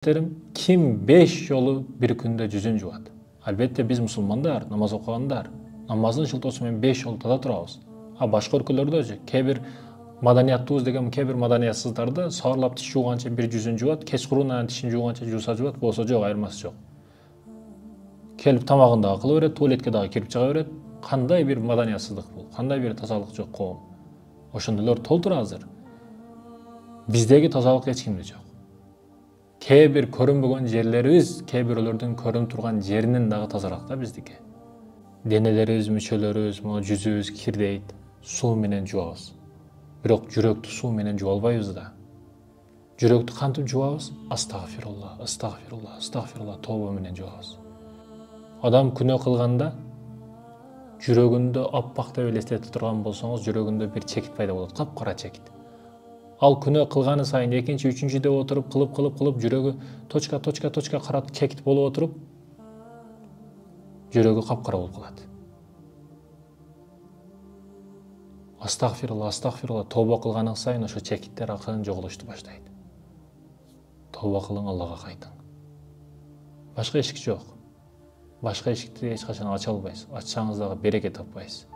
Kim 5 жолу bir күндө жүзүн жуат? Албетте биз мусулмандар, намаз окугандар, намаздын шылтоосу менен 5 жолу таза турабыз. А башка өлкөлөрдө кээ бир маданияттуубуз деген кээ бир маданиятсыздарды саарлап тиш жууганча bir жүзүн жуат, кечкурун анан тишин жууганча жууса жуат, болсо жок, айырмасы жок. Келип тамагын дагы кыла берет, туалетке дагы кирип чыга берет. Кандай бир маданиятсыздык бул? Кандай бир тазалык жок коом? Ошондойлор толтур азыр. Биздеги тазалык эч кимде жок. Кээ бир көрүнбөгөн жерлерибиз, кээ бирөөлөрдүн көрүнүп турган жеринен дагы тазараак да биздики. Денелерибиз, мүчөлөрүбүз, жүзүбүз кирдейт, суу менен жуабыз. Бирок жүрөктү суу менен жуа албайбыз да. Жүрөктү кантип жуабыз? Астагфирулла, астагфирулла, астагфирулла тобо менен жуабыз. Адам күнөө кылганда жүрөгүндө аппак деп элестетип турган болсоңуз, жүрөгүндө бир чекит пайда болот, капкара чекит. Ал күнөө кылганы сайын экинчи, үчүнчү деп отуруп, кылып жүрөгү точка карап чекит болуп отуруп, жүрөгү капкара болуп калат. Астагфирулла, астагфирулла тобо кылганы сайын ошо чекиттер акырын жоголушту баштайт. Тобо кылың, Аллага кайтың. Башка эшик жок. Башка эшикти эч качан ача албайсыз. Ачсаңыз дагы береке таппайсыз.